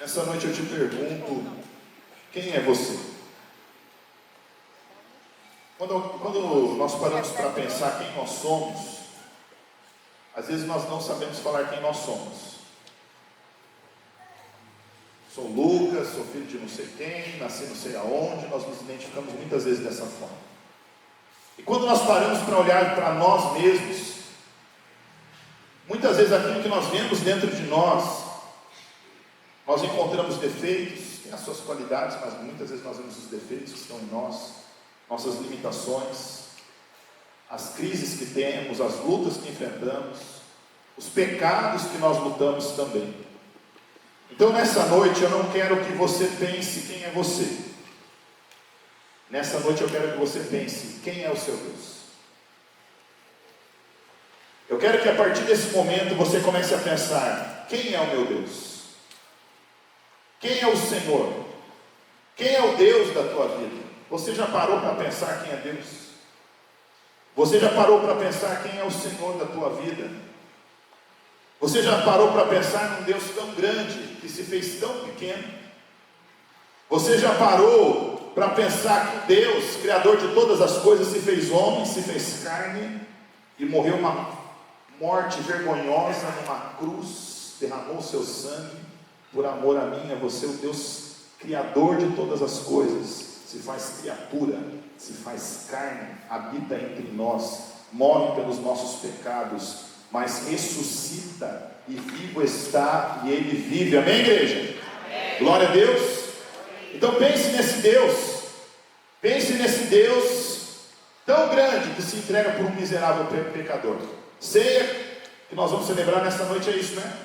Nessa noite eu te pergunto, quem é você? Quando nós paramos para pensar quem nós somos, às vezes nós não sabemos falar quem nós somos. Sou Lucas, sou filho de não sei quem, nasci não sei aonde, nós nos identificamos muitas vezes dessa forma. E quando nós paramos para olhar para nós mesmos, muitas vezes aquilo que nós vemos dentro de nós encontramos defeitos, tem as suas qualidades, mas muitas vezes nós vemos os defeitos que estão em nós, nossas limitações, as crises que temos, as lutas que enfrentamos, os pecados que nós lutamos também. Então nessa noite eu não quero que você pense quem é você. Nessa noite eu quero que você pense quem é o seu Deus. Eu quero que a partir desse momento você comece a pensar: quem é o meu Deus? Quem é o Senhor? Quem é o Deus da tua vida? Você já parou para pensar quem é Deus? Você já parou para pensar quem é o Senhor da tua vida? Você já parou para pensar num Deus tão grande que se fez tão pequeno? Você já parou para pensar que Deus, Criador de todas as coisas, se fez homem, se fez carne e morreu uma morte vergonhosa numa cruz, derramou seu sangue por amor a mim, a você? O Deus Criador de todas as coisas se faz criatura, se faz carne, habita entre nós, morre pelos nossos pecados, mas ressuscita e vivo está, e Ele vive. Amém, igreja? Amém. Glória a Deus. Então pense nesse Deus, pense nesse Deus tão grande que se entrega por um miserável pecador. Ceia que nós vamos celebrar nessa noite é isso, né?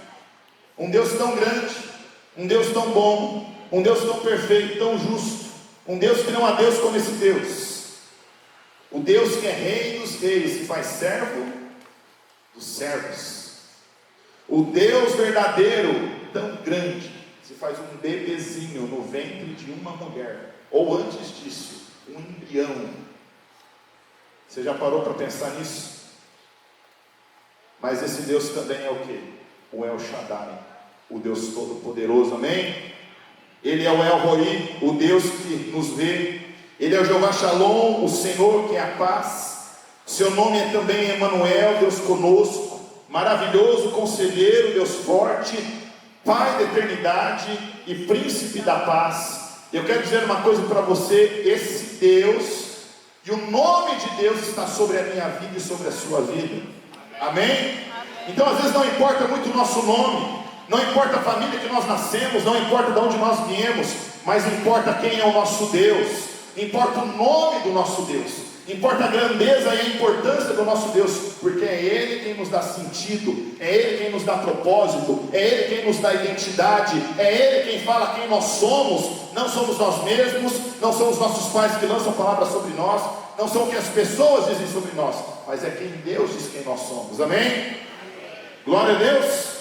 Um Deus tão grande, um Deus tão bom, um Deus tão perfeito, tão justo, um Deus que não há Deus como esse Deus, o Deus que é Rei dos reis, que faz servo dos servos, o Deus verdadeiro, tão grande, se faz um bebezinho no ventre de uma mulher, ou antes disso, um embrião. Você já parou para pensar nisso? Mas esse Deus também é o quê? O El Shaddai, o Deus Todo-Poderoso, amém? Ele é o El Roi, o Deus que nos vê. Ele é o Jeová Shalom, o Senhor que é a paz. Seu nome é também Emanuel, Deus conosco. Maravilhoso Conselheiro, Deus forte, Pai da eternidade e Príncipe da paz. Eu quero dizer uma coisa para você: esse Deus e o nome de Deus está sobre a minha vida e sobre a sua vida. Amém? Então às vezes não importa muito o nosso nome, não importa a família que nós nascemos, não importa de onde nós viemos, mas importa quem é o nosso Deus, importa o nome do nosso Deus, importa a grandeza e a importância do nosso Deus, porque é Ele quem nos dá sentido, é Ele quem nos dá propósito, é Ele quem nos dá identidade, é Ele quem fala quem nós somos. Não somos nós mesmos, não são os nossos pais que lançam palavras sobre nós, não são o que as pessoas dizem sobre nós, mas é quem Deus diz quem nós somos, amém? Glória a Deus.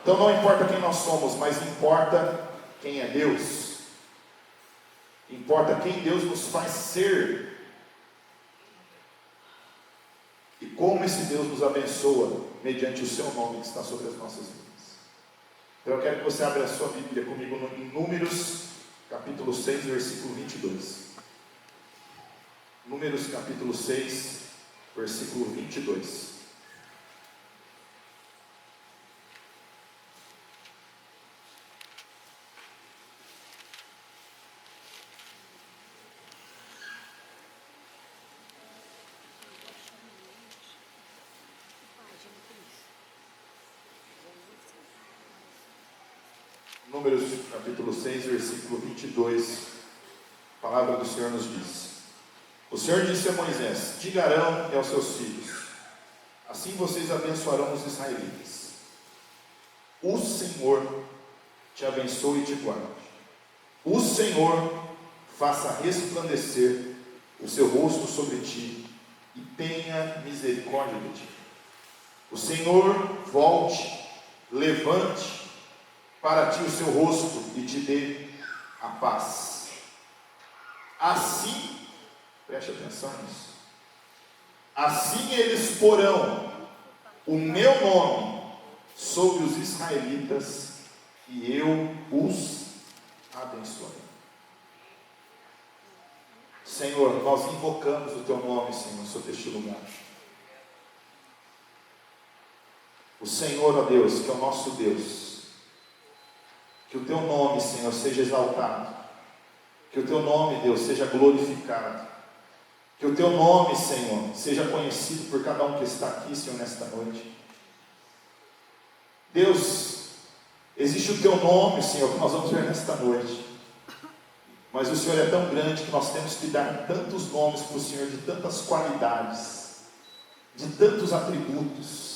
Então não importa quem nós somos, mas importa quem é Deus, importa quem Deus nos faz ser, e como esse Deus nos abençoa, mediante o seu nome que está sobre as nossas vidas. Então eu quero que você abra a sua Bíblia comigo em Números, capítulo 6, versículo 22. Números capítulo 6, versículo 22. Números capítulo 6, versículo 22. A palavra do Senhor nos diz: o Senhor disse a Moisés: diga a Arão e aos seus filhos, assim vocês abençoarão os israelitas. O Senhor te abençoe e te guarde. O Senhor faça resplandecer o seu rosto sobre ti e tenha misericórdia de ti. O Senhor volte, levante para ti o seu rosto e te dê a paz. Assim, preste atenção nisso, assim eles porão o meu nome sobre os israelitas e eu os abençoarei. Senhor, nós invocamos o Teu nome, Senhor, sobre este lugar. O Senhor, ó Deus, que é o nosso Deus, que o Teu nome, Senhor, seja exaltado, que o Teu nome, Deus, seja glorificado, que o Teu nome, Senhor, seja conhecido por cada um que está aqui, Senhor, nesta noite. Deus, existe o Teu nome, Senhor, que nós vamos ver nesta noite, mas o Senhor é tão grande que nós temos que dar tantos nomes para o Senhor, de tantas qualidades, de tantos atributos,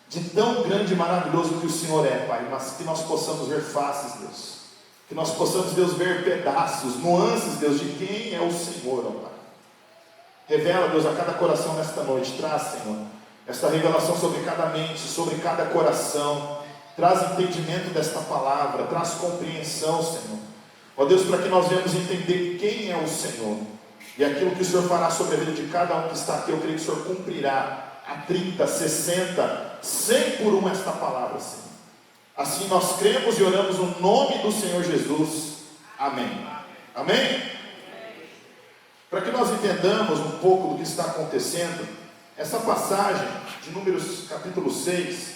de tão grande e maravilhoso que o Senhor é, Pai, mas que nós possamos ver faces, Deus, que nós possamos, Deus, ver pedaços, nuances, Deus, de quem é o Senhor, ó Pai. Revela, Deus, a cada coração nesta noite, traz, Senhor, esta revelação sobre cada mente, sobre cada coração, traz entendimento desta palavra, traz compreensão, Senhor, ó Deus, para que nós venhamos entender quem é o Senhor, e aquilo que o Senhor fará sobre a vida de cada um que está aqui, eu creio que o Senhor cumprirá a 30, 60, 100 por 1 esta palavra, Senhor. Assim nós cremos e oramos no nome do Senhor Jesus. Amém. Amém? Para que nós entendamos um pouco do que está acontecendo, essa passagem de Números capítulo 6,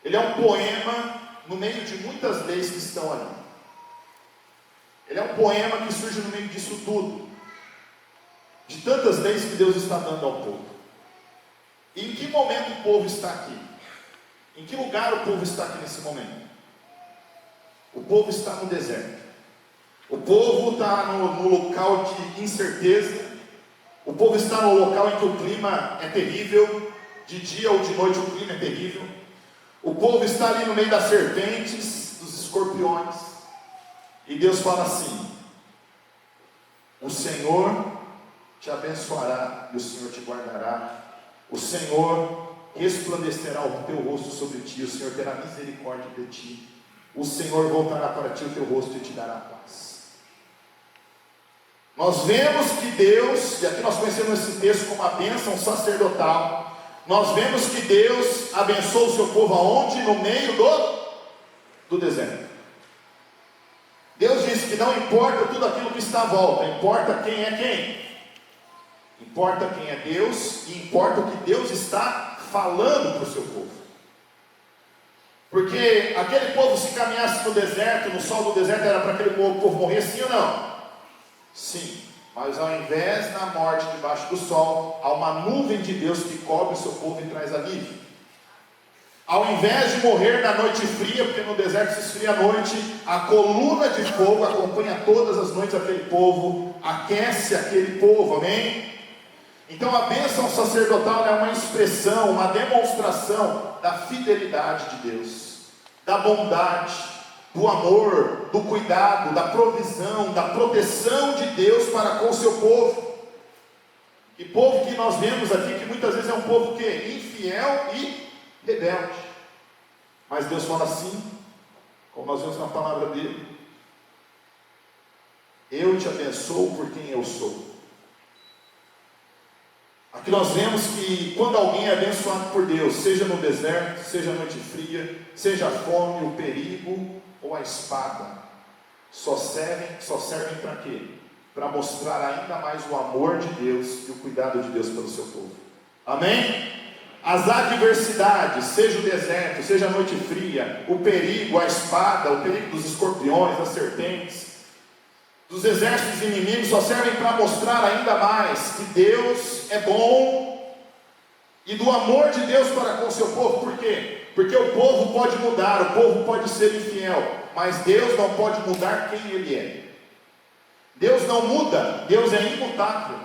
ele é um poema no meio de muitas leis que estão ali. Ele é um poema que surge no meio disso tudo, de tantas leis que Deus está dando ao povo. E em que momento o povo está aqui? Em que lugar o povo está aqui nesse momento? O povo está no deserto. O povo está no local de incerteza. O povo está no local em que o clima é terrível. De dia ou de noite o clima é terrível. O povo está ali no meio das serpentes, dos escorpiões. E Deus fala assim: o Senhor te abençoará e o Senhor te guardará. O Senhor resplandecerá o teu rosto sobre ti, o Senhor terá misericórdia de ti, o Senhor voltará para ti o teu rosto e te dará paz. Nós vemos que Deus, e aqui nós conhecemos esse texto como a bênção sacerdotal, nós vemos que Deus abençoa o seu povo aonde? No meio do deserto. Deus disse que não importa tudo aquilo que está à volta, importa quem é quem. Importa quem é Deus e importa o que Deus está falando para o seu povo. Porque aquele povo, se caminhasse no deserto, no sol do deserto, era para aquele povo morrer, sim ou não? Sim, mas ao invés da morte debaixo do sol, há uma nuvem de Deus que cobre o seu povo e traz alívio. Ao invés de morrer na noite fria, porque no deserto se esfria à noite, a coluna de fogo acompanha todas as noites aquele povo, aquece aquele povo, amém? Então a bênção sacerdotal é uma expressão, uma demonstração da fidelidade de Deus, da bondade, do amor, do cuidado, da provisão, da proteção de Deus para com o seu povo. E povo que nós vemos aqui, que muitas vezes é um povo que é infiel e rebelde. Mas Deus fala assim, como nós vemos na palavra dele: eu te abençoo por quem eu sou. Aqui nós vemos que quando alguém é abençoado por Deus, seja no deserto, seja noite fria, seja a fome, o perigo ou a espada, só servem para quê? Para mostrar ainda mais o amor de Deus e o cuidado de Deus pelo seu povo. Amém? As adversidades, seja o deserto, seja a noite fria, o perigo, a espada, o perigo dos escorpiões, das serpentes, dos exércitos inimigos, só servem para mostrar ainda mais que Deus é bom e do amor de Deus para com o seu povo. Por quê? Porque o povo pode mudar, o povo pode ser infiel, mas Deus não pode mudar quem Ele é. Deus não muda, Deus é imutável.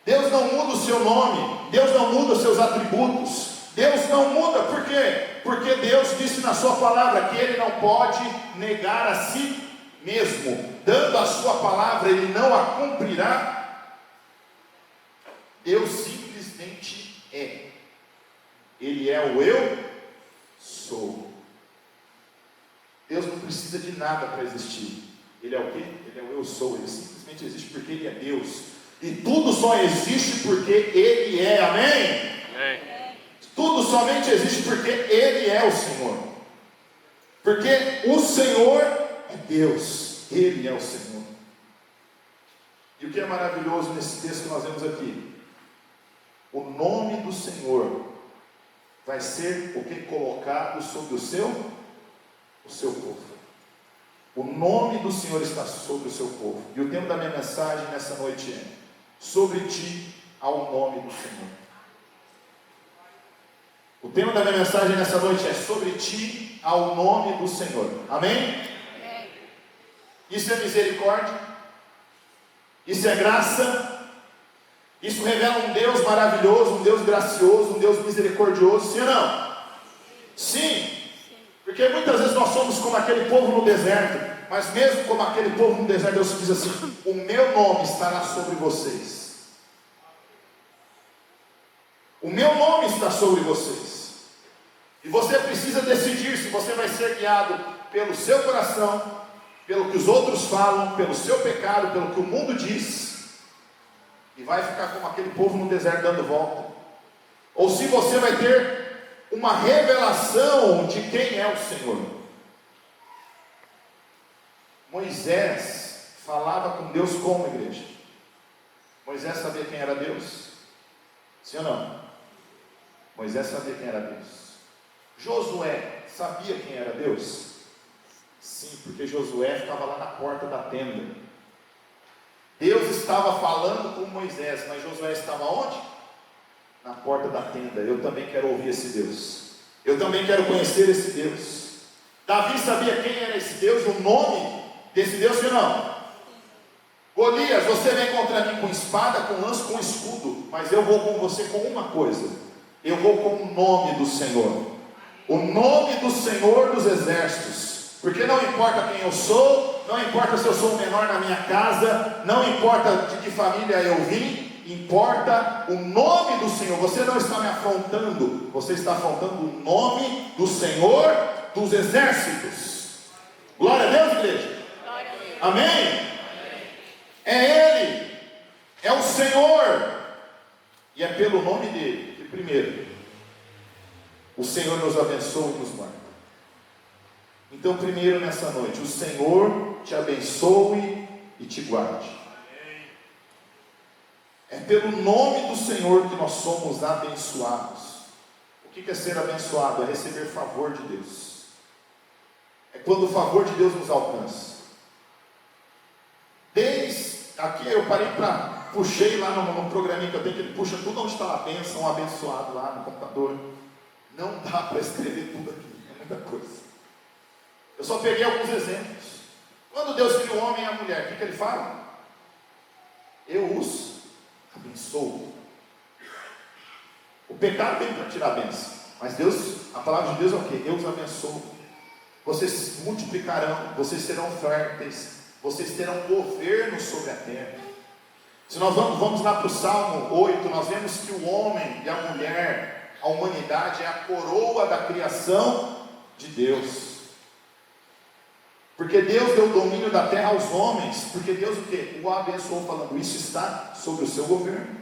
Deus não muda o seu nome, Deus não muda os seus atributos, Deus não muda. Por quê? Porque Deus disse na sua palavra que Ele não pode negar a si mesmo, dando a sua palavra, Ele não a cumprirá. Deus simplesmente é. Ele é o eu sou. Deus não precisa de nada para existir. Ele é o quê? Ele é o eu sou. Ele simplesmente existe porque Ele é Deus. E tudo só existe porque Ele é. Amém? Amém. Tudo somente existe porque Ele é o Senhor. Porque o Senhor é Deus, Ele é o Senhor. E o que é maravilhoso nesse texto que nós vemos aqui? O nome do Senhor vai ser o que? Colocado sobre o seu povo. O nome do Senhor está sobre o seu povo. E o tema da minha mensagem nessa noite é: sobre ti há o nome do Senhor. O tema da minha mensagem nessa noite é: sobre ti há o nome do Senhor. Amém? Isso é misericórdia, isso é graça, isso revela um Deus maravilhoso, um Deus gracioso, um Deus misericordioso, sim ou não? Sim, porque muitas vezes nós somos como aquele povo no deserto, mas mesmo como aquele povo no deserto, Deus diz assim: o meu nome estará sobre vocês. O meu nome está sobre vocês. E você precisa decidir se você vai ser guiado pelo seu coração, pelo que os outros falam, pelo seu pecado, pelo que o mundo diz, e vai ficar como aquele povo no deserto dando volta, ou se você vai ter uma revelação de quem é o Senhor. Moisés falava com Deus como, igreja? Moisés sabia quem era Deus? Sim ou não? Moisés sabia quem era Deus. Josué sabia quem era Deus? Sim, porque Josué ficava lá na porta da tenda. Deus estava falando com Moisés, mas Josué estava onde? Na porta da tenda. Eu também quero ouvir esse Deus. Eu também quero conhecer esse Deus. Davi sabia quem era esse Deus, o nome desse Deus, ou não? Golias, você vem contra mim com espada, com lança, com escudo, mas eu vou com você com uma coisa: eu vou com o nome do Senhor. O nome do Senhor dos exércitos. Porque não importa quem eu sou, não importa se eu sou o menor na minha casa, não importa de que família eu vim, importa o nome do Senhor. Você não está me afrontando, você está afrontando o nome do Senhor dos exércitos. Glória a Deus, igreja. Glória a Deus. Amém? É Ele, é o Senhor, e é pelo nome dele que primeiro o Senhor nos abençoa e nos guarda. Então, primeiro nessa noite, o Senhor te abençoe e te guarde. É pelo nome do Senhor que nós somos abençoados. O que é ser abençoado? É receber favor de Deus. É quando o favor de Deus nos alcança. Desde aqui eu parei para, puxei lá no programinha que eu tenho, que ele puxa tudo onde está a bênção, um abençoado lá no computador. Não dá para escrever tudo aqui, é muita coisa. Eu só peguei alguns exemplos. Quando Deus criou o homem e a mulher, o que ele fala? Eu os abençoo. O pecado vem para tirar a bênção, mas Deus, a palavra de Deus é o quê? Eu os abençoo. Vocês multiplicarão, vocês serão férteis, vocês terão governo sobre a terra. Se nós vamos lá para o Salmo 8, nós vemos que o homem e a mulher, a humanidade é a coroa da criação de Deus. Porque Deus deu o domínio da terra aos homens. Porque Deus o quê? O abençoou, falando: isso está sobre o seu governo.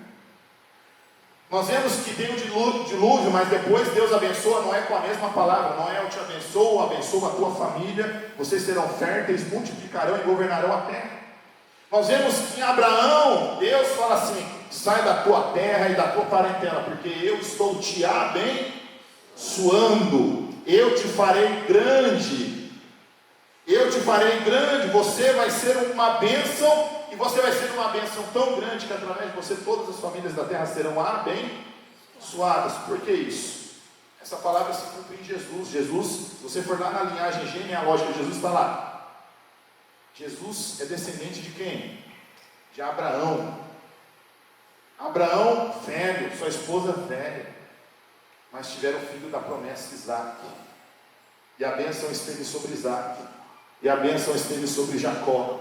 Nós vemos que tem o dilúvio, mas depois Deus abençoa, não é com a mesma palavra. Não é eu te abençoo, abençoo a tua família, vocês serão férteis, multiplicarão e governarão a terra. Nós vemos que em Abraão, Deus fala assim: sai da tua terra e da tua parentela, porque eu estou te abençoando, eu te farei grande, você vai ser uma bênção, e você vai ser uma bênção tão grande que através de você todas as famílias da terra serão abençoadas. Por que isso? Essa palavra se cumpre em Jesus. Jesus, se você for lá na linhagem genealógica, Jesus está lá. Jesus é descendente de quem? De Abraão. Abraão, velho, sua esposa velha, mas tiveram filho da promessa, Isaac. E a bênção esteve sobre Isaac, e a bênção esteve sobre Jacó,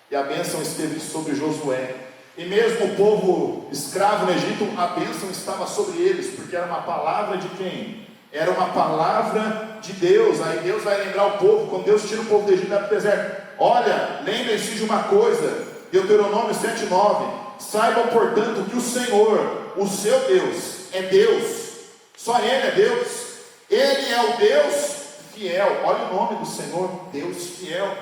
e a bênção esteve sobre Josué. E mesmo o povo escravo no Egito, a bênção estava sobre eles, porque era uma palavra de quem? Era uma palavra de Deus. Aí Deus vai lembrar o povo, quando Deus tira o povo do Egito do deserto: olha, lembrem-se de uma coisa, Deuteronômio 7:9. Saibam, portanto, que o Senhor, o seu Deus, é Deus. Só Ele é Deus. Ele é o Deus fiel. Olha o nome do Senhor, Deus fiel,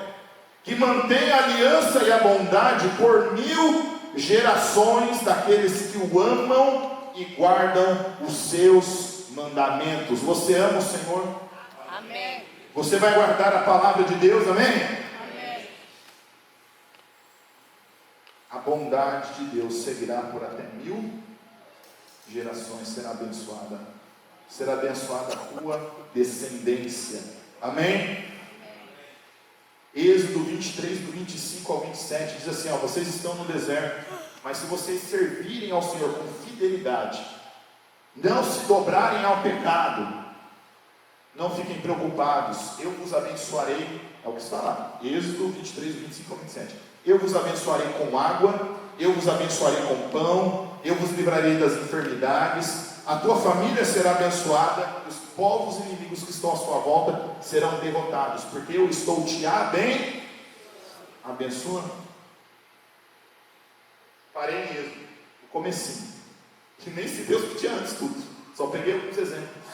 que mantém a aliança e a bondade por 1000 gerações daqueles que o amam e guardam os seus mandamentos. Você ama o Senhor? Amém. Você vai guardar a palavra de Deus, amém? Amém. A bondade de Deus seguirá por até 1000 gerações, será abençoada a tua descendência, amém? Êxodo 23, do 25 ao 27, diz assim, vocês estão no deserto, mas se vocês servirem ao Senhor com fidelidade, não se dobrarem ao pecado, não fiquem preocupados, eu vos abençoarei, é o que está lá, Êxodo 23, do 25 ao 27, eu vos abençoarei com água, eu vos abençoarei com pão, eu vos livrarei das enfermidades, a tua família será abençoada, os povos inimigos que estão à sua volta serão derrotados, porque eu estou te abençoando. Parei mesmo, no comecinho, que nem se Deus pedia antes tudo, só peguei alguns exemplos,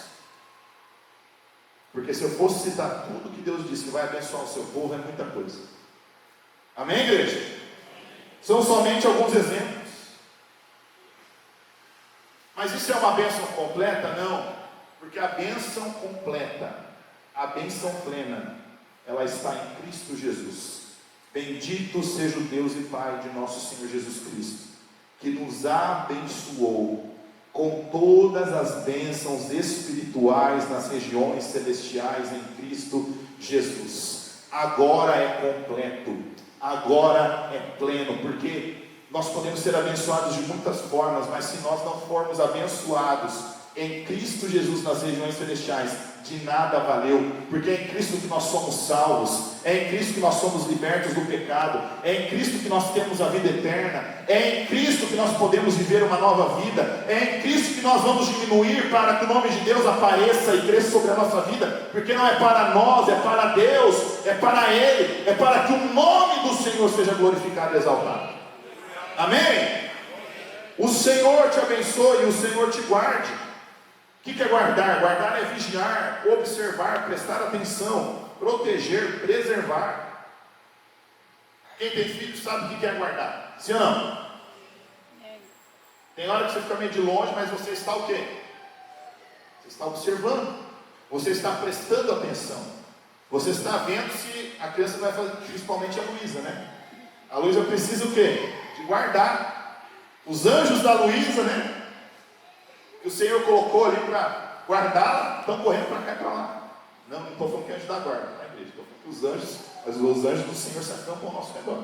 porque se eu fosse citar tudo que Deus disse que vai abençoar o seu povo, é muita coisa, amém, igreja? São somente alguns exemplos. Mas isso é uma bênção completa? Não, porque a bênção completa, a bênção plena, ela está em Cristo Jesus. Bendito seja o Deus e Pai de nosso Senhor Jesus Cristo, que nos abençoou com todas as bênçãos espirituais nas regiões celestiais em Cristo Jesus. Agora é completo, agora é pleno, porque nós podemos ser abençoados de muitas formas, mas se nós não formos abençoados em Cristo Jesus nas regiões celestiais, de nada valeu, porque é em Cristo que nós somos salvos, é em Cristo que nós somos libertos do pecado, é em Cristo que nós temos a vida eterna, é em Cristo que nós podemos viver uma nova vida, é em Cristo que nós vamos diminuir para que o nome de Deus apareça e cresça sobre a nossa vida, porque não é para nós, é para Deus, é para Ele, é para que o nome do Senhor seja glorificado e exaltado. Amém? O Senhor te abençoe e o Senhor te guarde. O que é guardar? Guardar é vigiar, observar, prestar atenção, proteger, preservar. Quem tem filho sabe o que é guardar, sim ou não? Tem hora que você fica meio de longe, mas você está o quê? Você está observando, você está prestando atenção, você está vendo se a criança vai fazer, principalmente a Luísa, né? A Luísa precisa o quê? De guardar. Os anjos da Luísa, né? Que o Senhor colocou ali para guardá-la, estão correndo para cá e para lá. Não estou falando que é anjo da guarda, não é igreja, estou falando que os anjos, mas os anjos do Senhor se acampam ao nosso redor.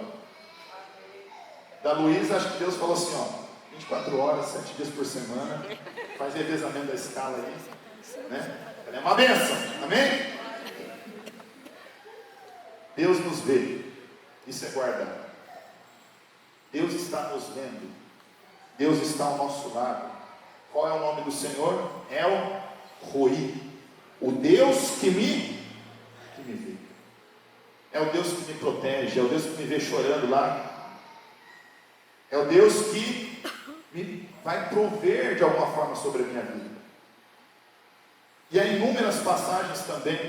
Da Luísa, acho que Deus falou assim, 24 horas, 7 dias por semana, faz revezamento da escala aí, né? Ela é uma bênção, amém? Deus nos vê, isso é guardar. Deus está nos vendo, Deus está ao nosso lado. Qual é o nome do Senhor? El Roi, o Deus que me vê, é o Deus que me protege, é o Deus que me vê chorando lá, é o Deus que me vai prover de alguma forma sobre a minha vida. E há inúmeras passagens também,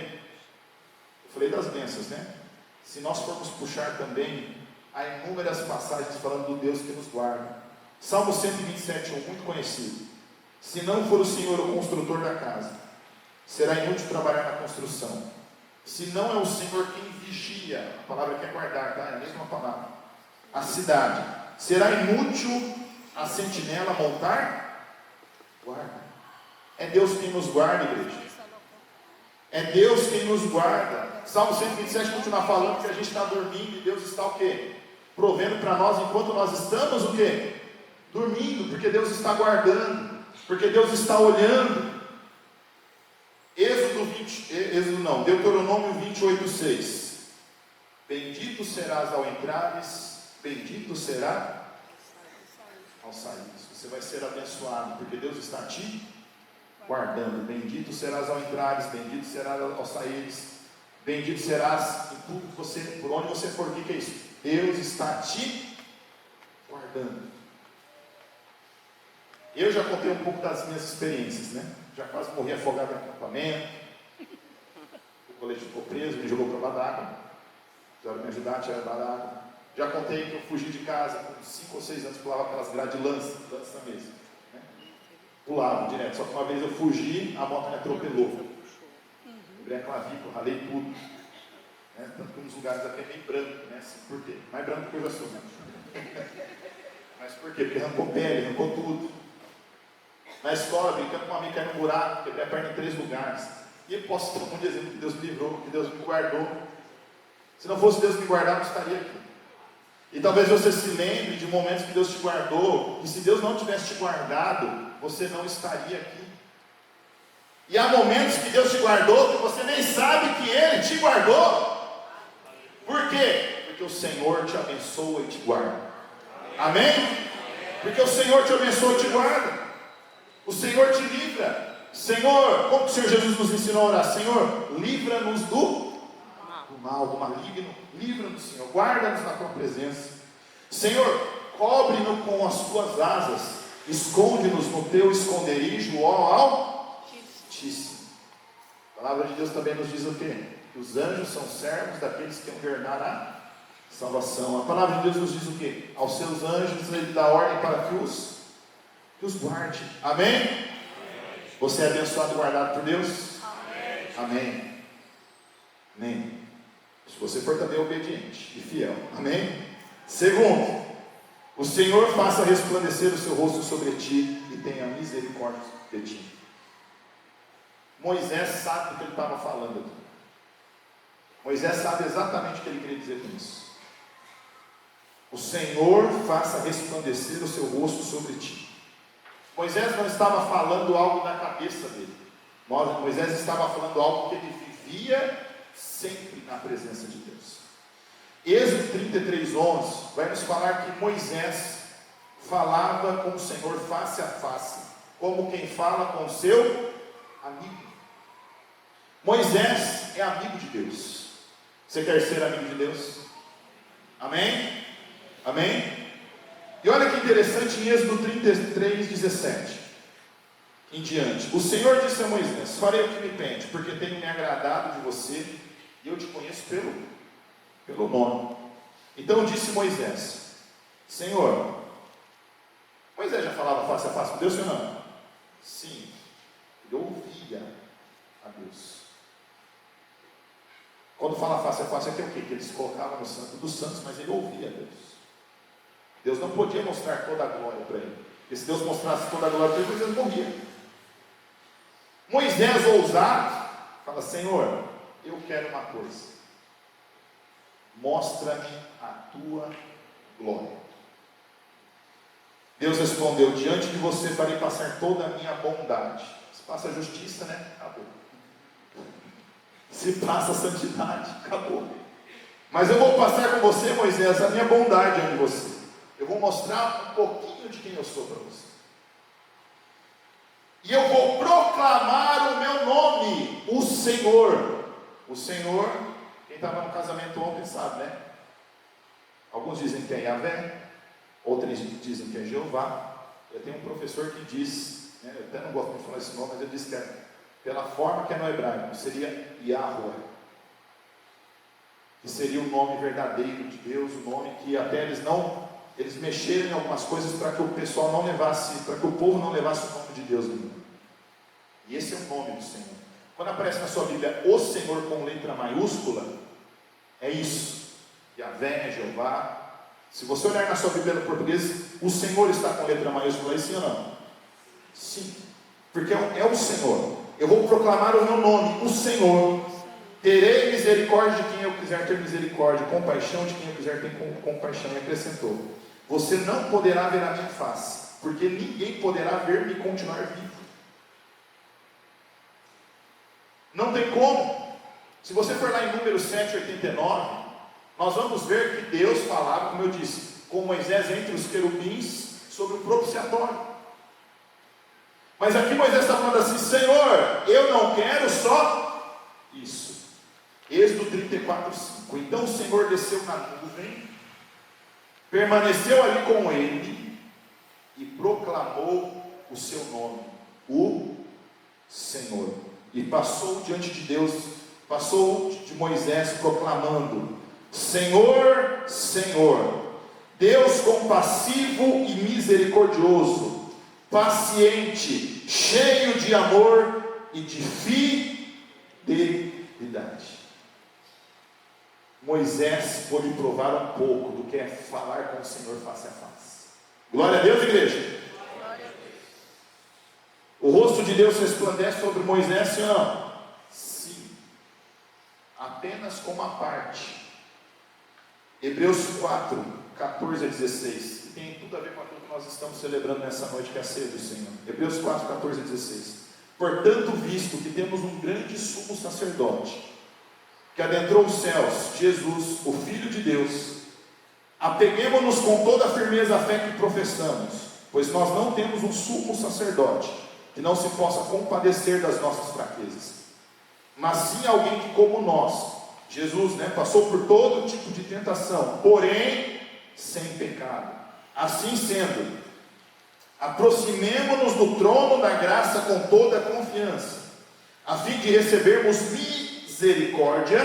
eu falei das bênçãos, né? Se nós formos puxar também, há inúmeras passagens falando do Deus que nos guarda. Salmo 127, muito conhecido. Se não for o Senhor o construtor da casa, será inútil trabalhar na construção. Se não é o Senhor quem vigia, a palavra que é guardar, tá? É a mesma palavra. A cidade, será inútil a sentinela montar guarda. É Deus quem nos guarda, igreja. É Deus quem nos guarda. Salmo 127 continua falando que a gente está dormindo e Deus está o quê? Provendo para nós enquanto nós estamos o quê? Dormindo, porque Deus está guardando, porque Deus está olhando. Deuteronômio 28:6. Bendito serás ao entrares, bendito será ao sair. Você vai ser abençoado, porque Deus está te guardando. Bendito serás ao entrares, bendito serás ao saíres, bendito serás em tudo que você, por onde você for. O que é isso? Deus está te guardando. Eu já contei um pouco das minhas experiências, né? Já quase morri afogado no acampamento. O colete ficou preso, me jogou para d'água. Precisaram me ajudar a tirar d'água. Já contei que eu fugi de casa com 5 ou 6 anos, pulava aquelas grades de lança mesmo. Né? Pulava direto, só que uma vez eu fugi, a moto me atropelou. Quebrei a clavícula, ralei tudo. Né? Tanto que nos lugares aqui é meio branco, né? Assim, por quê? Mais branco que eu já sou. Mas por quê? Porque arrancou pele, arrancou tudo. Na escola, brincando com uma amiga, caí no buraco, quebrei a perna em 3 lugares. E eu posso ter um monte de exemplo que Deus me livrou, que Deus me guardou. Se não fosse Deus me guardar, eu não estaria aqui. E talvez você se lembre de momentos que Deus te guardou, e se Deus não tivesse te guardado, você não estaria aqui. E há momentos que Deus te guardou, que você nem sabe que Ele te guardou. Por quê? Porque o Senhor te abençoa e te guarda. Amém? Porque o Senhor te abençoa e te guarda. O Senhor te livra. Senhor, como o Senhor Jesus nos ensinou a orar? Senhor, livra-nos do mal, do maligno. Livra-nos, Senhor. Guarda-nos na tua presença. Senhor, cobre-nos com as tuas asas. Esconde-nos no teu esconderijo, ó Altíssimo. A palavra de Deus também nos diz o quê? Que os anjos são servos daqueles que vão herdar a salvação. A palavra de Deus nos diz o quê? Aos seus anjos Ele dá ordem para que os guarde. Amém? Você é abençoado e guardado por Deus? Amém. Amém. Se você for também obediente e fiel. Amém? Segundo, o Senhor faça resplandecer o seu rosto sobre ti e tenha misericórdia de ti. Moisés sabe o que ele estava falando aqui. Moisés sabe exatamente o que ele queria dizer com isso. O Senhor faça resplandecer o seu rosto sobre ti. Moisés não estava falando algo na cabeça dele. Moisés estava falando algo que ele vivia sempre na presença de Deus. Êxodo 33:11 vai nos falar que Moisés falava com o Senhor face a face, como quem fala com o seu amigo. Moisés é amigo de Deus. Você quer ser amigo de Deus? Amém? Amém? E olha que interessante em Êxodo 33:17 em diante. O Senhor disse a Moisés: farei o que me pede, porque tenho me agradado de você e eu te conheço pelo nome. Então disse Moisés: Senhor, Moisés já falava face a face com Deus, ou não? Sim, ele ouvia a Deus. Quando fala face a face aqui é o quê? Que ele se colocava no santo dos santos, mas ele ouvia a Deus. Deus não podia mostrar toda a glória para ele, porque se Deus mostrasse toda a glória para ele, Moisés morria. Moisés, ousado, fala: Senhor, eu quero uma coisa, mostra-me a tua glória. Deus respondeu: diante de você farei passar toda a minha bondade. Se passa a justiça, né? Acabou. Se passa a santidade, acabou. Mas eu vou passar com você, Moisés, a minha bondade ante você. Eu vou mostrar um pouquinho de quem eu sou para você. E eu vou proclamar o meu nome, o Senhor. O Senhor, quem estava no casamento ontem sabe, né? Alguns dizem que é Yahvé, outros dizem que é Jeová. Eu tenho um professor que diz, né, eu até não gosto de falar esse nome, mas ele diz que é, pela forma que é no hebraico, seria Yahweh, que seria o nome verdadeiro de Deus, o nome que até eles mexeram em algumas coisas para que o pessoal não levasse, para que o povo não levasse o nome de Deus nenhum. E esse é o nome do Senhor. Quando aparece na sua Bíblia o Senhor com letra maiúscula, é isso. Yahvé, Jeová. Se você olhar na sua Bíblia no português, o Senhor está com letra maiúscula aí, sim ou não? Sim, porque é o Senhor. Eu vou proclamar o meu nome, o Senhor. Terei misericórdia de quem eu quiser ter misericórdia, compaixão de quem eu quiser ter compaixão. E acrescentou: você não poderá ver a minha face, porque ninguém poderá ver-me e continuar vivo. Não tem como. Se você for lá em Números 7:89, nós vamos ver que Deus falava, como eu disse, com Moisés entre os querubins sobre o propiciatório. Mas aqui Moisés está falando assim: Senhor, eu não quero só isso. Êxodo 34:5. Então o Senhor desceu na nuvem, permaneceu ali com ele e proclamou o seu nome, o Senhor. E passou diante de Deus passou de Moisés proclamando: Senhor, Senhor, Deus compassivo e misericordioso, paciente, cheio de amor e de fidelidade. Moisés pôde provar um pouco do que é falar com o Senhor face a face. Glória a Deus, igreja. O rosto de Deus resplandece sobre Moisés, sim ou não? Sim. Apenas com uma parte. Hebreus 4, 14 a 16. Que tem tudo a ver com aquilo que nós estamos celebrando nessa noite, que é a ceia do Senhor. Hebreus 4, 14 a 16. Portanto, visto que temos um grande sumo sacerdote, que adentrou os céus, Jesus, o Filho de Deus, apeguemo-nos com toda a firmeza à fé que professamos, pois nós não temos um sumo sacerdote que não se possa compadecer das nossas fraquezas, mas sim alguém que, como nós, Jesus, passou por todo tipo de tentação, porém sem pecado. Assim sendo, aproximemo-nos do trono da graça com toda a confiança, a fim de recebermos misericórdia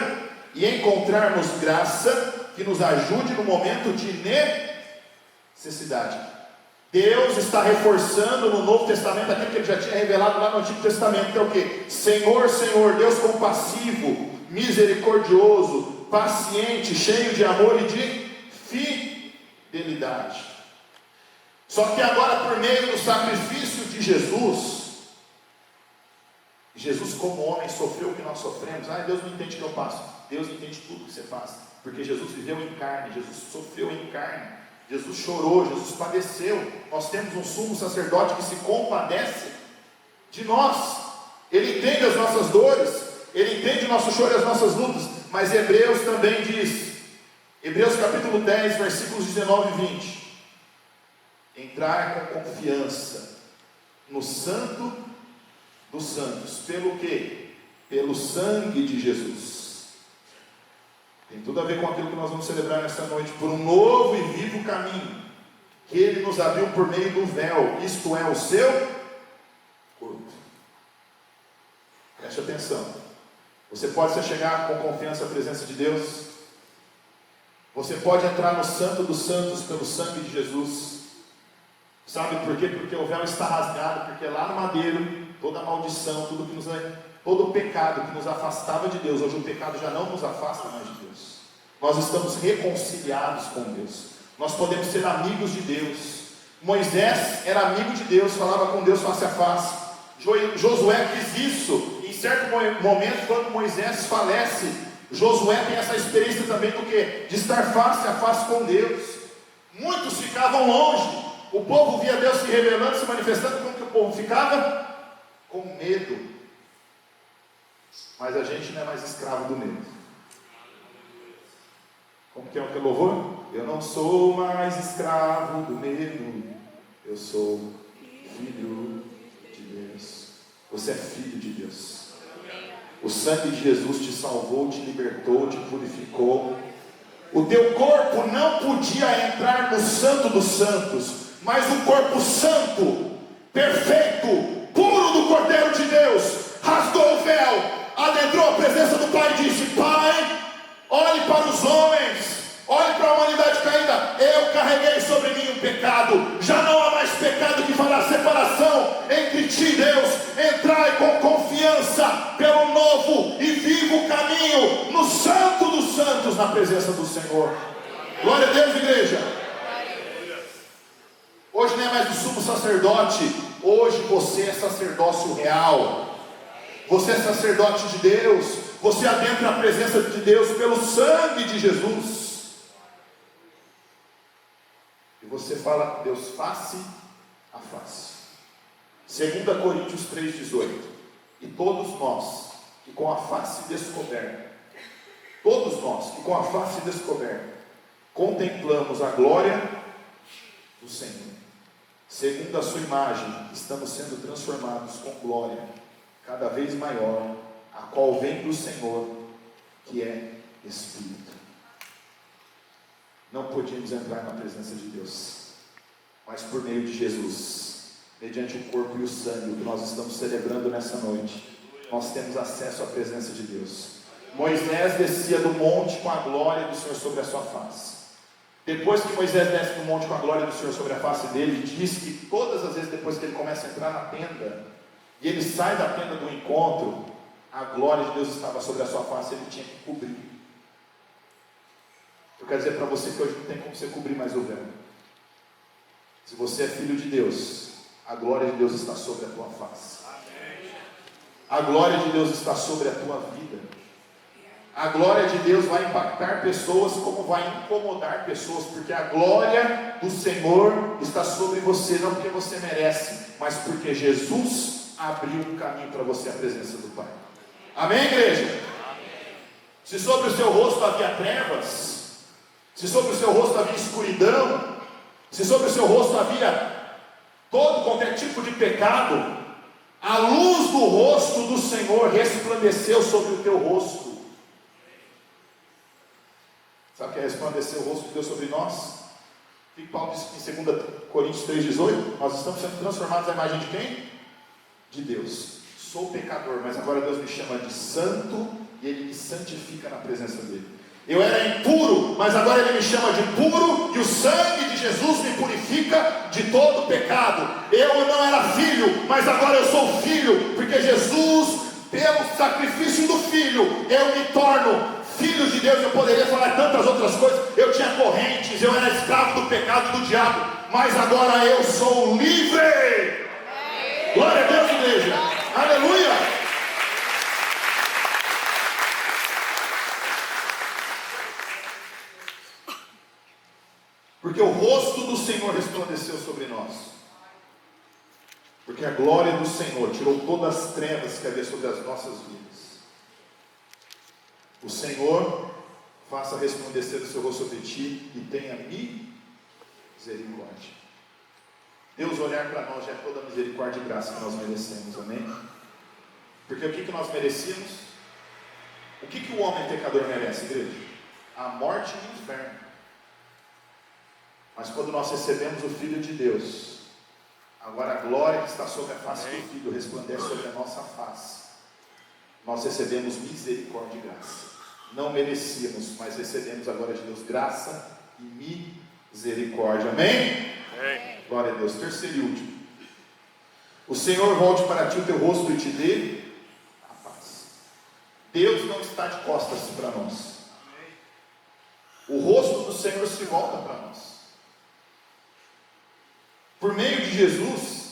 e encontrarmos graça que nos ajude no momento de necessidade. Deus está reforçando no Novo Testamento aquilo que Ele já tinha revelado lá no Antigo Testamento, que é o que? Senhor, Senhor, Deus compassivo, misericordioso, paciente, cheio de amor e de fidelidade. Só que agora, por meio do sacrifício de Jesus, Jesus como homem sofreu o que nós sofremos. Deus não entende o que eu passo. Deus entende tudo que você passa, porque Jesus viveu em carne, Jesus sofreu em carne, Jesus chorou, Jesus padeceu. Nós temos um sumo sacerdote que se compadece de nós. Ele entende as nossas dores, Ele entende o nosso choro e as nossas lutas. Mas Hebreus também diz, Hebreus capítulo 10, versículos 19 e 20: entrar com confiança no Santo dos Santos. Pelo quê? Pelo sangue de Jesus. Tem tudo a ver com aquilo que nós vamos celebrar nesta noite. Por um novo e vivo caminho que Ele nos abriu por meio do véu, isto é, o seu corpo. Preste atenção. Você pode se chegar com confiança à presença de Deus. Você pode entrar no Santo dos Santos pelo sangue de Jesus. Sabe por quê? Porque o véu está rasgado, porque lá no madeiro, toda a maldição, todo o pecado que nos afastava de Deus, hoje o pecado já não nos afasta mais de Deus. Nós estamos reconciliados com Deus. Nós podemos ser amigos de Deus. Moisés era amigo de Deus, falava com Deus face a face. Josué quis isso. Em certo momento, quando Moisés falece, Josué tem essa experiência também do quê? De estar face a face com Deus. Muitos ficavam longe. O povo via Deus se revelando, se manifestando. Como que o povo ficava? Com medo. Mas a gente não é mais escravo do medo. Como que é o louvor? Eu não sou mais escravo do medo. Eu sou filho de Deus. Você é filho de Deus. O sangue de Jesus te salvou, te libertou, te purificou. O teu corpo não podia entrar no Santo dos Santos, mas o corpo santo, perfeito, puro do Cordeiro de Deus, rasgou o véu, adentrou a presença do Pai e disse: Pai, olhe para os homens, olhe para a humanidade caída. Eu carreguei sobre mim o pecado. Já não há mais pecado que fará separação entre ti e Deus. Entrai com confiança pelo novo e vivo caminho no Santo dos Santos, na presença do Senhor. Glória a Deus, igreja. Hoje não é mais o sumo sacerdote. Hoje você é sacerdócio real. Você é sacerdote de Deus. Você adentra a presença de Deus pelo sangue de Jesus. E você fala com Deus face a face. 2 Coríntios 3,18. E todos nós que com a face descoberta, contemplamos a glória do Senhor. Segundo a sua imagem, estamos sendo transformados com glória cada vez maior, a qual vem do Senhor, que é Espírito. Não podíamos entrar na presença de Deus, mas por meio de Jesus, mediante o corpo e o sangue, o que nós estamos celebrando nessa noite, nós temos acesso à presença de Deus. Moisés descia do monte com a glória do Senhor sobre a sua face. Depois que Moisés desce do monte com a glória do Senhor sobre a face dele, diz que todas as vezes depois que ele começa a entrar na tenda, e ele sai da tenda do encontro, a glória de Deus estava sobre a sua face, ele tinha que cobrir. Eu quero dizer para você que hoje não tem como você cobrir mais o véu. Se você é filho de Deus, a glória de Deus está sobre a tua face. A glória de Deus está sobre a tua vida. A glória de Deus vai impactar pessoas como vai incomodar pessoas, porque a glória do Senhor está sobre você, não porque você merece, mas porque Jesus abriu um caminho para você à presença do Pai. Amém, igreja? Amém. Se sobre o seu rosto havia trevas, se sobre o seu rosto havia escuridão, se sobre o seu rosto havia todo qualquer tipo de pecado, a luz do rosto do Senhor resplandeceu sobre o teu rosto. Sabe o que é resplandecer o rosto de Deus sobre nós? O que Paulo disse em 2 Coríntios 3,18? Nós estamos sendo transformados à imagem de quem? De Deus. Sou pecador, mas agora Deus me chama de santo e Ele me santifica na presença dEle. Eu era impuro, mas agora Ele me chama de puro e o sangue de Jesus me purifica de todo pecado. Eu não era filho, mas agora eu sou filho, porque Jesus, pelo sacrifício do Filho, eu me torno filho de Deus. Eu poderia falar tantas outras coisas. Eu tinha correntes, eu era escravo do pecado e do diabo, mas agora eu sou livre. Amém. Glória a Deus, igreja. Aleluia. Porque o rosto do Senhor resplandeceu sobre nós. Porque a glória do Senhor tirou todas as trevas que havia sobre as nossas vidas. O Senhor faça resplandecer o seu rosto sobre ti e tenha misericórdia. Deus olhar para nós já é toda a misericórdia e graça que nós merecemos, amém? Porque o que nós merecíamos? O que o homem pecador merece, igreja? A morte e o inferno. Mas quando nós recebemos o Filho de Deus, agora a glória que está sobre a face do Filho resplandece sobre a nossa face. Nós recebemos misericórdia e graça. Não merecíamos, mas recebemos agora de Deus graça e misericórdia. Amém? Amém. Glória a Deus. Terceiro e último. O Senhor volte para ti o teu rosto e te dê a paz. Deus não está de costas para nós. O rosto do Senhor se volta para nós. Por meio de Jesus,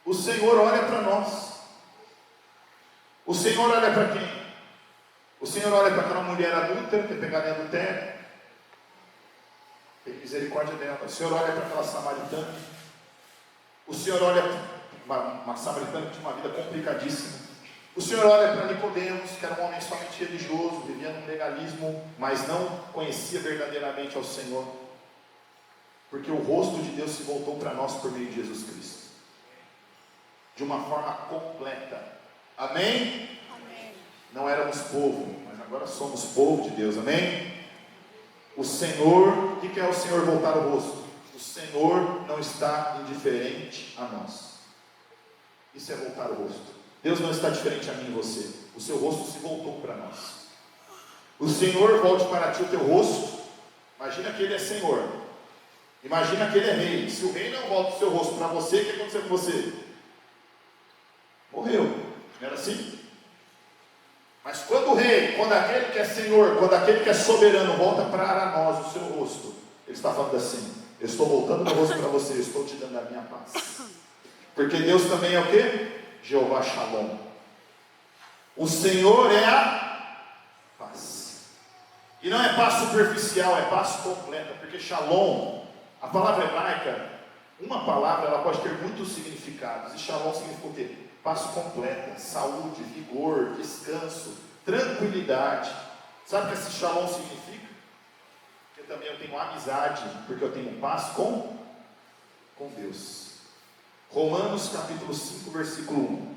o Senhor olha para nós. O Senhor olha para quem? O Senhor olha para aquela mulher adulta, que é pegada em adultério, tem misericórdia dela. O Senhor olha para aquela samaritana. O Senhor olha para uma samaritana que tinha uma vida complicadíssima. O Senhor olha para Nicodemos, que era um homem somente religioso, vivia num legalismo, mas não conhecia verdadeiramente ao Senhor. Porque o rosto de Deus se voltou para nós por meio de Jesus Cristo. De uma forma completa. Amém? Não éramos povo, mas agora somos povo de Deus, amém? O Senhor, o que é o Senhor voltar o rosto? O Senhor não está indiferente a nós. Isso é voltar o rosto. Deus não está diferente a mim e você. O seu rosto se voltou para nós. O Senhor volte para ti o teu rosto. Imagina que Ele é Senhor. Imagina que Ele é rei. Se o rei não volta o seu rosto para você, o que aconteceu com você? Morreu. Não era assim? Mas quando o rei, quando aquele que é Senhor, quando aquele que é soberano volta para nós o seu rosto, Ele está falando assim: eu estou voltando meu rosto para você, eu estou te dando a minha paz. Porque Deus também é o quê? Jeová Shalom. O Senhor é a paz. E não é paz superficial, é paz completa. Porque Shalom, a palavra hebraica, uma palavra, ela pode ter muitos significados. E Shalom significa o quê? Paz completa, saúde, vigor, descanso, tranquilidade. Sabe o que esse Shalom significa? Que também eu tenho amizade, porque eu tenho paz com Deus. Romanos capítulo 5, versículo 1.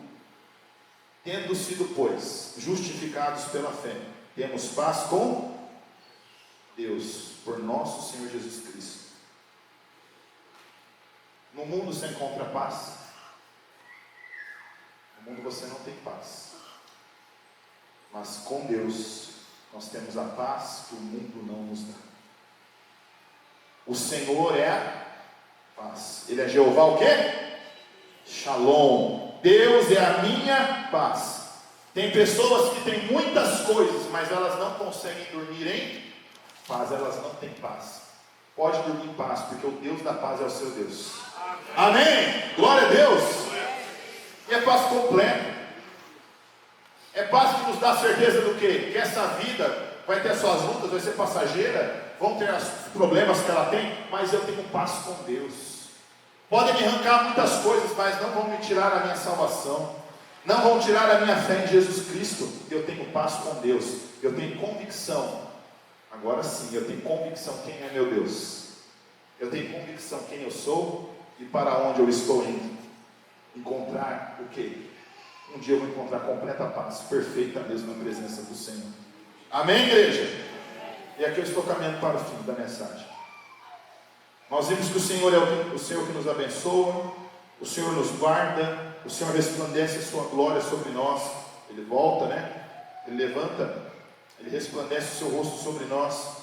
Tendo sido, pois, justificados pela fé, temos paz com Deus, por nosso Senhor Jesus Cristo. No mundo você encontra paz. No mundo você não tem paz. Mas com Deus, nós temos a paz que o mundo não nos dá. O Senhor é a paz. Ele é Jeová o quê? Shalom. Deus é a minha paz. Tem pessoas que têm muitas coisas, mas elas não conseguem dormir em paz. Elas não têm paz. Pode dormir em paz, porque o Deus da paz é o seu Deus. Amém? Glória a Deus. E é paz completa. É paz que nos dá certeza do quê? Que essa vida vai ter as suas lutas, vai ser passageira, vão ter os problemas que ela tem, mas eu tenho paz com Deus. Podem me arrancar muitas coisas, mas não vão me tirar a minha salvação, não vão tirar a minha fé em Jesus Cristo. Eu tenho paz com Deus, eu tenho convicção. Agora sim, eu tenho convicção quem é meu Deus. Eu tenho convicção quem eu sou e para onde eu estou indo. Encontrar o quê? Um dia eu vou encontrar completa paz, perfeita mesmo na presença do Senhor. Amém, igreja? E aqui eu estou caminhando para o fim da mensagem. Nós vimos que o Senhor é o Senhor que nos abençoa, o Senhor nos guarda, o Senhor resplandece a sua glória sobre nós. Ele volta, né? Ele levanta, Ele resplandece o seu rosto sobre nós.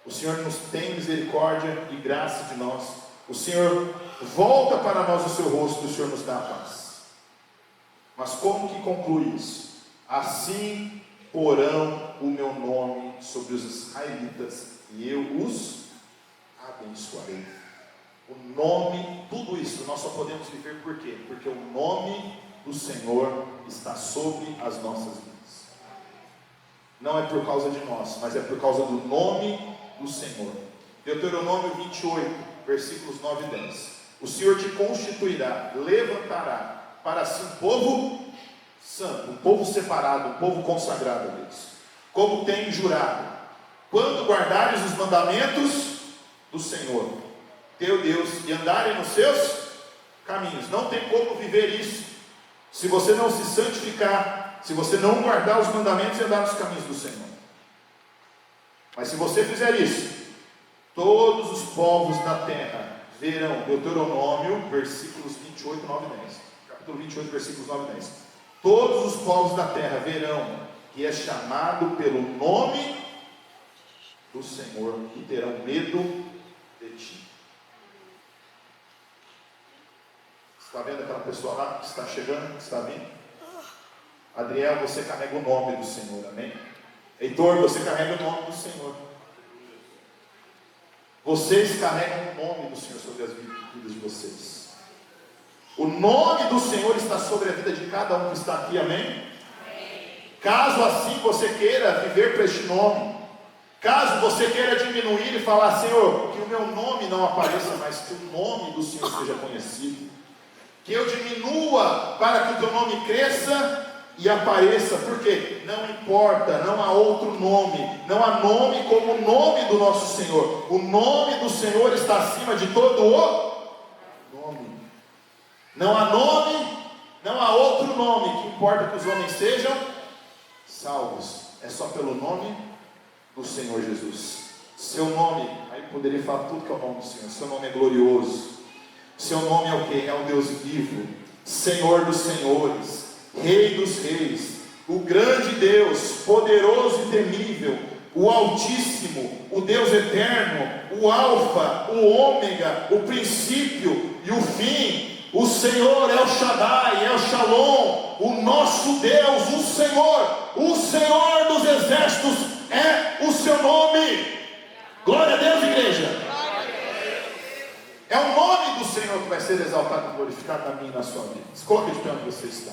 O Senhor nos tem misericórdia e graça de nós. O Senhor volta para nós o seu rosto e o Senhor nos dá a paz. Mas como que conclui isso? Assim porão o meu nome sobre os israelitas e eu os abençoarei. O nome, tudo isso nós só podemos viver por quê? Porque o nome do Senhor está sobre as nossas vidas. Não é por causa de nós, mas é por causa do nome do Senhor. Deuteronômio 28, versículos 9 e 10. O Senhor te constituirá, levantará para si um povo santo, um povo separado, um povo consagrado a Deus, como tem jurado, quando guardares os mandamentos do Senhor teu Deus e andarem nos seus caminhos. Não tem como viver isso se você não se santificar, se você não guardar os mandamentos e andar nos caminhos do Senhor. Mas se você fizer isso, todos os povos da terra verão. Deuteronômio, versículos 28, 9 e 10. Capítulo 28, versículos 9 e 10. Todos os povos da terra verão que é chamado pelo nome do Senhor e terão medo de ti. Está vendo aquela pessoa lá que está chegando, que está vindo? Adriel, você carrega o nome do Senhor, amém? Heitor, você carrega o nome do Senhor. Vocês carregam o nome do Senhor sobre as vidas de vocês. O nome do Senhor está sobre a vida de cada um que está aqui, amém? Caso assim você queira viver para este nome, caso você queira diminuir e falar, Senhor, que o meu nome não apareça, mas que o nome do Senhor seja conhecido, que eu diminua para que o teu nome cresça e apareça, porque não importa, não há outro nome, não há nome como o nome do nosso Senhor. O nome do Senhor está acima de todo o nome. Não há nome, não há outro nome, que importa que os homens sejam salvos, é só pelo nome do Senhor Jesus. Seu nome, aí poderia falar tudo que é o nome do Senhor. Seu nome é glorioso, seu nome é o que? É o Deus vivo, Senhor dos senhores, Rei dos reis, o grande Deus, poderoso e temível, o Altíssimo, o Deus eterno, o Alfa, o Ômega, o princípio e o fim. O Senhor é o Shaddai, é o Shalom, o nosso Deus, o Senhor dos exércitos é o seu nome. Glória a Deus, igreja. É o nome do Senhor que vai ser exaltado e glorificado na minha e na sua vida. Se coloque de pé onde você está.